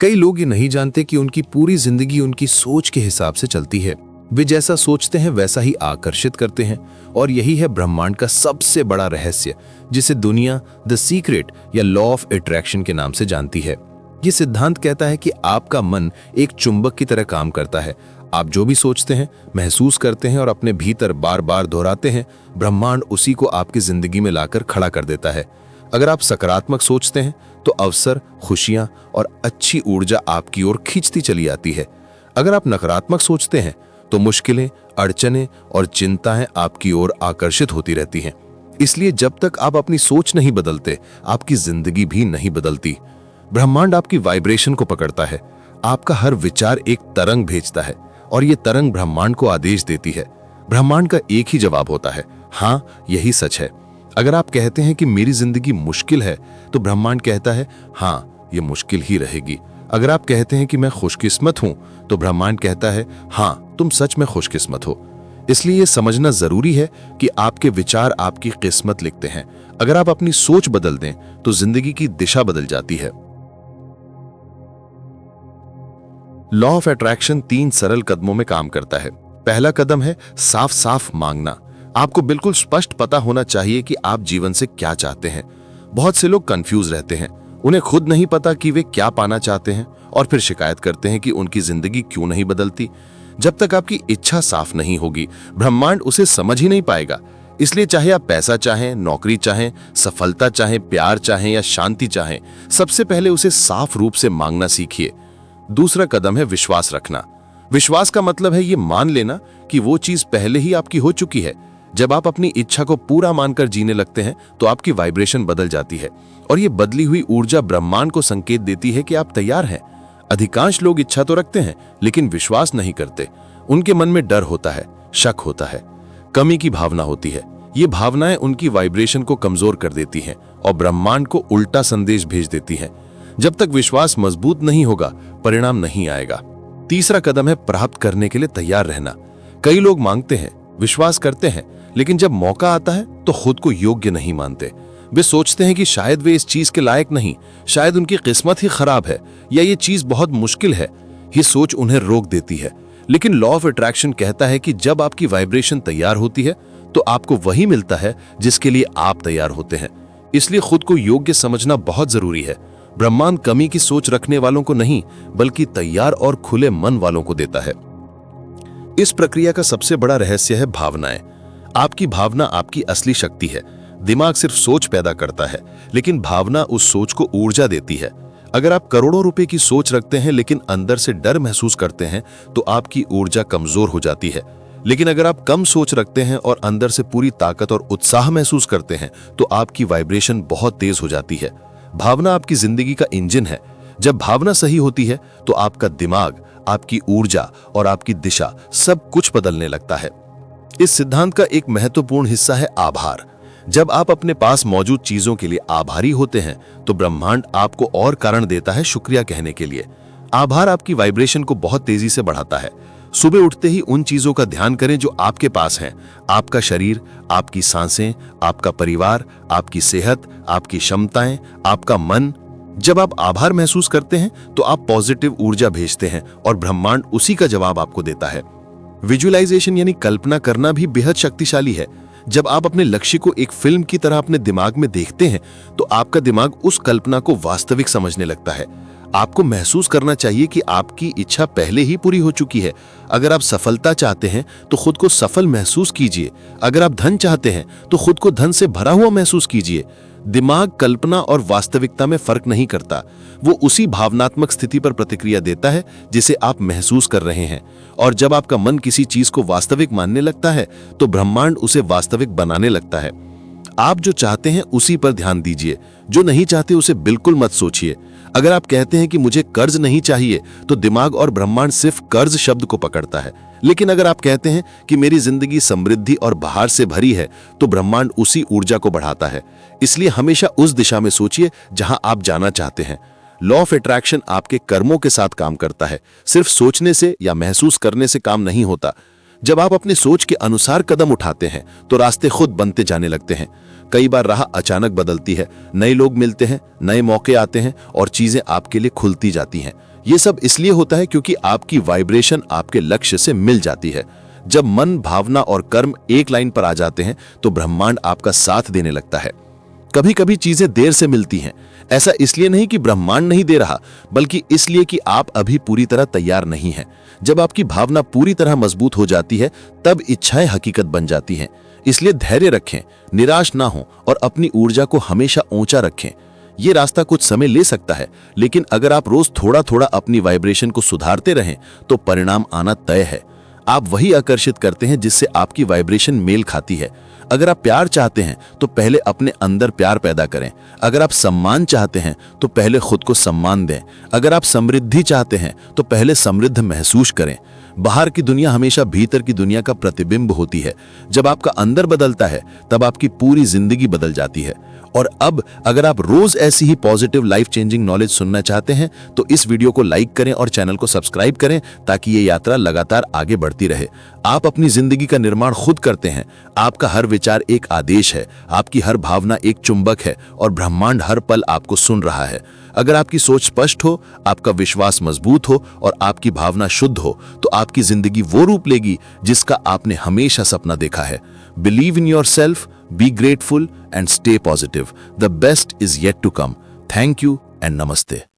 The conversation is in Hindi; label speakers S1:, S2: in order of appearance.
S1: कई लोग ये नहीं जानते कि उनकी पूरी जिंदगी उनकी सोच के हिसाब से चलती है। वे जैसा सोचते हैं वैसा ही आकर्षित करते हैं, और यही है ब्रह्मांड का सबसे बड़ा रहस्य, जिसे दुनिया द सीक्रेट या लॉ ऑफ अट्रैक्शन के नाम से जानती है। ये सिद्धांत कहता है कि आपका मन एक चुंबक की तरह काम करता है। आप जो भी सोचते हैं, महसूस करते हैं और अपने भीतर बार बार दोहराते हैं, ब्रह्मांड उसी को आपकी जिंदगी में लाकर खड़ा कर देता है। अगर आप सकारात्मक सोचते हैं तो अवसर, खुशियां और अच्छी ऊर्जा आपकी ओर खींचती चली आती है। अगर आप नकारात्मक सोचते हैं तो मुश्किलें, अड़चनें और चिंताएं आपकी ओर आकर्षित होती रहती हैं। इसलिए जब तक आप अपनी सोच नहीं बदलते, आपकी जिंदगी भी नहीं बदलती। ब्रह्मांड आपकी वाइब्रेशन को पकड़ता है। आपका हर विचार एक तरंग भेजता है और ये तरंग ब्रह्मांड को आदेश देती है। ब्रह्मांड का एक ही जवाब होता है, हाँ, यही सच है। अगर आप कहते हैं कि मेरी जिंदगी मुश्किल है, तो ब्रह्मांड कहता है, हाँ, ये मुश्किल ही रहेगी। अगर आप कहते हैं कि मैं खुशकिस्मत हूं, तो ब्रह्मांड कहता है, हाँ, तुम सच में खुशकिस्मत हो। इसलिए यह समझना जरूरी है कि आपके विचार आपकी किस्मत लिखते हैं। अगर आप अपनी सोच बदल दें तो जिंदगी की दिशा बदल जाती है। लॉ ऑफ अट्रैक्शन 3 सरल कदमों में काम करता है। पहला कदम है साफ साफ मांगना। आपको बिल्कुल स्पष्ट पता होना चाहिए कि आप जीवन से क्या चाहते हैं। बहुत से लोग कंफ्यूज रहते हैं, उन्हें खुद नहीं पता कि वे क्या पाना चाहते हैं, और फिर शिकायत करते हैं कि उनकी जिंदगी क्यों नहीं बदलती। जब तक आपकी इच्छा साफ नहीं होगी, ब्रह्मांड उसे समझ ही नहीं पाएगा। इसलिए चाहे आप पैसा चाहें, नौकरी चाहें, सफलता चाहें, प्यार चाहें या शांति चाहें, सबसे पहले उसे साफ रूप से मांगना सीखिए। दूसरा कदम है विश्वास रखना। विश्वास का मतलब है ये मान लेना कि वो चीज पहले ही आपकी हो चुकी है। जब आप अपनी इच्छा को पूरा मानकर जीने लगते हैं तो आपकी वाइब्रेशन बदल जाती है, और ये बदली हुई ऊर्जा ब्रह्मांड को संकेत देती है कि आप तैयार हैं। अधिकांश लोग इच्छा तो रखते हैं लेकिन विश्वास नहीं करते। उनके मन में डर होता है, शक होता है, कमी की भावना होती है। ये भावनाएं उनकी वाइब्रेशन को कमजोर कर देती हैं और ब्रह्मांड को उल्टा संदेश भेज देती हैं। जब तक विश्वास मजबूत नहीं होगा, परिणाम नहीं आएगा। तीसरा कदम है प्राप्त करने के लिए तैयार रहना। कई लोग मांगते हैं, विश्वास करते हैं, लेकिन जब मौका आता है तो खुद को योग्य नहीं मानते। वे सोचते हैं कि शायद वे इस चीज के लायक नहीं, शायद उनकी किस्मत ही खराब है, या ये चीज बहुत मुश्किल है। ये सोच उन्हें रोक देती है। लेकिन लॉ ऑफ अट्रैक्शन कहता है कि जब आपकी वाइब्रेशन तैयार होती है तो आपको वही मिलता है जिसके लिए आप तैयार होते हैं। इसलिए खुद को योग्य समझना बहुत जरूरी है। ब्रह्मांड कमी की सोच रखने वालों को नहीं, बल्कि तैयार और खुले मन वालों को देता है। इस प्रक्रिया का सबसे बड़ा रहस्य है भावनाएं। आपकी भावना आपकी असली शक्ति है। दिमाग सिर्फ सोच पैदा करता है, लेकिन भावना उस सोच को ऊर्जा देती है। अगर आप करोड़ों रुपए की सोच रखते हैं लेकिन अंदर से डर महसूस करते हैं, तो आपकी ऊर्जा कमजोर हो जाती है। लेकिन अगर आप कम सोच रखते हैं और अंदर से पूरी ताकत और उत्साह महसूस करते हैं, तो आपकी वाइब्रेशन बहुत तेज हो जाती है। भावना आपकी जिंदगी का इंजन है। जब भावना सही होती है तो आपका दिमाग, आपकी ऊर्जा और आपकी दिशा सब कुछ बदलने लगता है। इस सिद्धांत का एक महत्वपूर्ण हिस्सा है आभार। जब आप अपने पास मौजूद चीजों के लिए आभारी होते हैं तो ब्रह्मांड आपको और कारण देता है शुक्रिया कहने के लिए। आभार आपकी वाइब्रेशन को बहुत तेजी से बढ़ाता है। सुबह उठते ही उन चीजों का ध्यान करें जो आपके पास हैं। आपका शरीर, आपकी सांसें, आपका परिवार, आपकी सेहत, आपकी क्षमताएं, आपका मन। जब आप आभार महसूस करते हैं तो आप पॉजिटिव ऊर्जा भेजते हैं और ब्रह्मांड उसी का जवाब आपको देता है। विजुअलाइजेशन यानी कल्पना करना भी बेहद शक्तिशाली है। जब आप अपने लक्ष्य को एक फिल्म की तरह अपने दिमाग में देखते हैं तो आपका दिमाग उस कल्पना को वास्तविक समझने लगता है। आपको महसूस करना चाहिए कि आपकी इच्छा पहले ही पूरी हो चुकी है। अगर आप सफलता चाहते हैं तो खुद को सफल महसूस कीजिए। अगर आप धन चाहते हैं तो खुद को धन से भरा हुआ महसूस कीजिए। दिमाग कल्पना और वास्तविकता में फर्क नहीं करता। वो उसी भावनात्मक स्थिति पर प्रतिक्रिया देता है जिसे आप महसूस कर रहे हैं। और जब आपका मन किसी चीज को वास्तविक मानने लगता है तो ब्रह्मांड उसे वास्तविक बनाने लगता है। आप जो चाहते हैं उसी पर ध्यान दीजिए, जो नहीं चाहते उसे बिल्कुल मत सोचिए। अगर आप कहते हैं कि मुझे कर्ज नहीं चाहिए, तो दिमाग और ब्रह्मांड सिर्फ कर्ज शब्द को पकड़ता है। लेकिन अगर आप कहते हैं कि मेरी जिंदगी समृद्धि और बहार से भरी है, तो ब्रह्मांड उसी ऊर्जा को बढ़ाता है। इसलिए हमेशा उस दिशा में सोचिए जहां आप जाना चाहते हैं। लॉ ऑफ अट्रैक्शन आपके कर्मों के साथ काम करता है, सिर्फ सोचने से या महसूस करने से काम नहीं होता। जब आप अपनी सोच के अनुसार कदम उठाते हैं तो रास्ते खुद बनते जाने लगते हैं। कई बार राह अचानक बदलती है, नए लोग मिलते हैं, नए मौके आते हैं और चीजें आपके लिए खुलती जाती हैं। ये सब इसलिए होता है क्योंकि आपकी वाइब्रेशन आपके लक्ष्य से मिल जाती है। जब मन, भावना और कर्म एक लाइन पर आ जाते हैं तो ब्रह्मांड आपका साथ देने लगता है। कभी कभी चीजें देर से मिलती हैं। ऐसा इसलिए नहीं कि ब्रह्मांड नहीं दे रहा, बल्कि इसलिए कि आप अभी पूरी तरह तैयार नहीं हैं। जब आपकी भावना पूरी तरह मजबूत हो जाती है तब इच्छाएं हकीकत बन जाती हैं। इसलिए धैर्य रखें, निराश ना हो और अपनी ऊर्जा को हमेशा ऊंचा रखें। ये रास्ता कुछ समय ले सकता है, लेकिन अगर आप रोज थोड़ा थोड़ा अपनी वाइब्रेशन को सुधारते रहें तो परिणाम आना तय है। आप वही आकर्षित करते हैं जिससे आपकी वाइब्रेशन मेल खाती है। अगर आप प्यार चाहते हैं तो पहले अपने अंदर प्यार पैदा करें। अगर आप सम्मान चाहते हैं तो पहले खुद को सम्मान दें। अगर आप समृद्धि चाहते हैं तो पहले समृद्ध महसूस करें। बाहर की दुनिया हमेशा भीतर की दुनिया का प्रतिबिंब होती है। जब आपका अंदर बदलता है तब आपकी पूरी जिंदगी बदल जाती है। और अब अगर आप रोज ऐसी ही पॉजिटिव लाइफ चेंजिंग नॉलेज सुनना चाहते हैं तो इस वीडियो को लाइक करें और चैनल को सब्सक्राइब करें ताकि ये यात्रा लगातार आगे बढ़ती रहे। आप अपनी जिंदगी का निर्माण खुद करते हैं। आपका हर विचार एक आदेश है, आपकी हर भावना एक चुंबक है और ब्रह्मांड हर पल आपको सुन रहा है। अगर आपकी सोच स्पष्ट हो, आपका विश्वास मजबूत हो और आपकी भावना शुद्ध हो तो आपकी जिंदगी वो रूप लेगी जिसका आपने हमेशा सपना देखा है। Believe in yourself, be grateful and stay positive. The best is yet to come. Thank you and namaste.